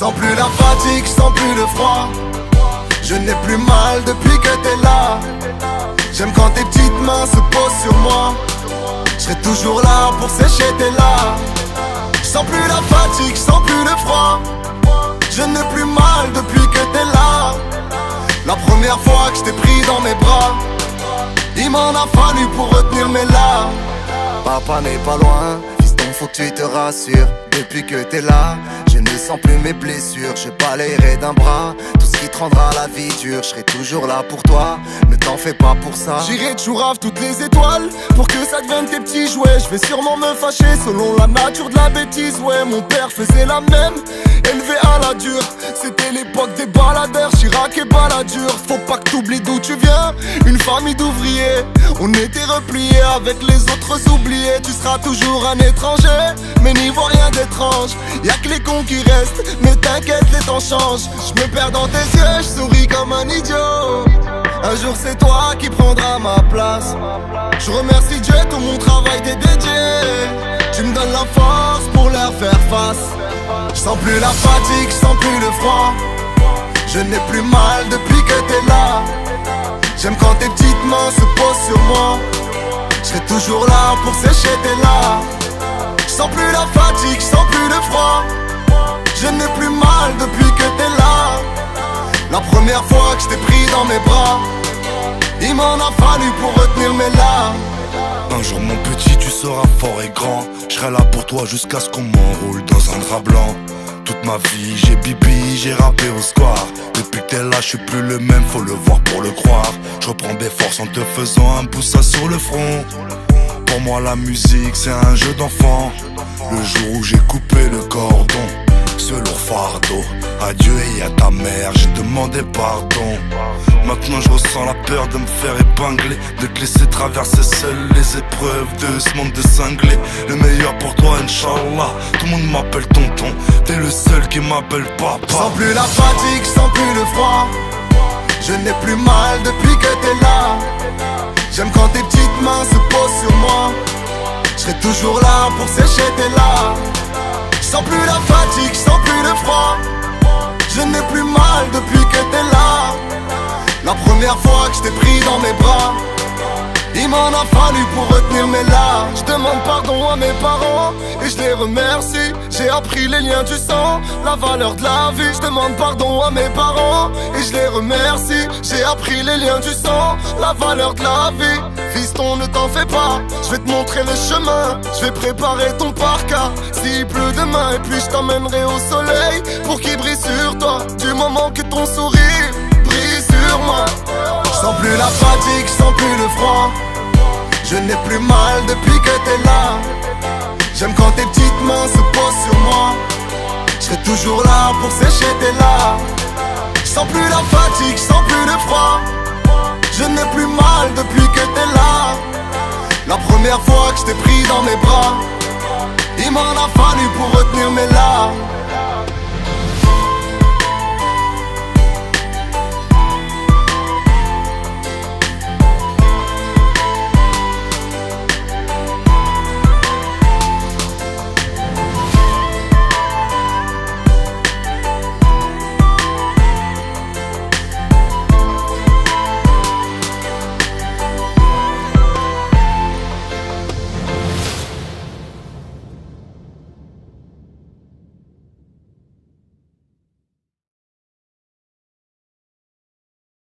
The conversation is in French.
sens plus la fatigue, je sens plus le froid. Je n'ai plus mal depuis que t'es là. J'aime quand tes petites mains se posent sur moi. Je serai toujours là pour sécher tes larmes. Je sens plus la fatigue, je sens plus le froid. Je n'ai plus mal depuis que t'es là. La première fois que je t'ai pris dans mes bras, il m'en a fallu pour retenir mes larmes. Papa n'est pas loin, fiston faut que tu te rassures. Depuis que t'es là, je ne sens plus mes blessures. Je balayerai d'un bras tout ce qui te rendra la vie dure. Je serai toujours là pour toi, ne t'en fais pas pour ça. J'irai toujours à toutes les étoiles pour que ça devienne tes petits jouets. Je vais sûrement me fâcher selon la nature de la bêtise. Ouais, mon père faisait la même, élevé à la dure. C'était l'époque des baladeurs, Chirac et Balladur. Faut pas que t'oublies d'où tu viens, une famille d'ouvriers. On était repliés avec les autres oubliés. Tu seras toujours un étranger, mais n'y vois rien d'étrange. Y'a que les cons qui restent, mais t'inquiète, les temps changent. Je me perds dans tes yeux, je souris comme un idiot. Un jour c'est toi qui prendras ma place. Je remercie Dieu, tout mon travail t'est dédié. Tu me donnes la force pour leur faire face. Je sens plus la fatigue, je sens plus le froid. Je n'ai plus mal depuis que t'es là. J'aime quand tes petites mains se posent sur moi. Je serai toujours là pour sécher tes larmes. Je sens plus la fatigue, je sens plus le froid. Je n'ai plus mal depuis que t'es là. La première fois que je t'ai pris dans mes bras, il m'en a fallu pour retenir mes larmes. Un jour mon petit tu seras fort et grand. Je serai là pour toi jusqu'à ce qu'on m'enroule dans un drap blanc. Toute ma vie j'ai bibi, j'ai rappé au square. Depuis que t'es là je suis plus le même, faut le voir pour le croire. Je reprends des forces en te faisant un poussa sur le front. Pour moi la musique c'est un jeu d'enfant. Le jour où j'ai coupé le cordon, ce lourd fardeau, à Dieu et à ta mère j'ai demandé pardon. Maintenant je ressens la peur de me faire épingler, de te laisser traverser seul les épreuves de ce monde de cinglés. Le meilleur pour toi Inch'Allah, tout le monde m'appelle tonton, t'es le seul qui m'appelle papa. Je sens plus la fatigue, je sens plus le froid. Je n'ai plus mal depuis que t'es là. J'aime quand tes petites mains se posent sur moi. Je serai toujours là pour sécher tes larmes. Je sens plus la fatigue, je sens plus le froid. Je n'ai plus mal depuis que t'es là. La première fois que je t'ai pris dans mes bras, il m'en a fallu pour retenir mes larmes. Je demande pardon à mes parents et je les remercie. J'ai appris les liens du sang, la valeur de la vie. Je demande pardon à mes parents et je les remercie. J'ai appris les liens du sang, la valeur de la vie. Fiston, ne t'en fais pas, je vais te montrer le chemin. Je vais préparer ton parka s'il pleut demain. Et puis je t'emmènerai au soleil pour qu'il brille sur toi. Du moment que ton sourire brille sur moi. Je sens plus la fatigue, je sens plus le froid. Je n'ai plus mal depuis que t'es là. J'aime quand tes petites mains se posent sur moi. Je serai toujours là pour sécher tes larmes. Je sens plus la fatigue, je sens plus le froid. Je n'ai plus mal depuis que t'es là. La première fois que je t'ai pris dans mes bras, il m'en a fallu pour retenir mes larmes.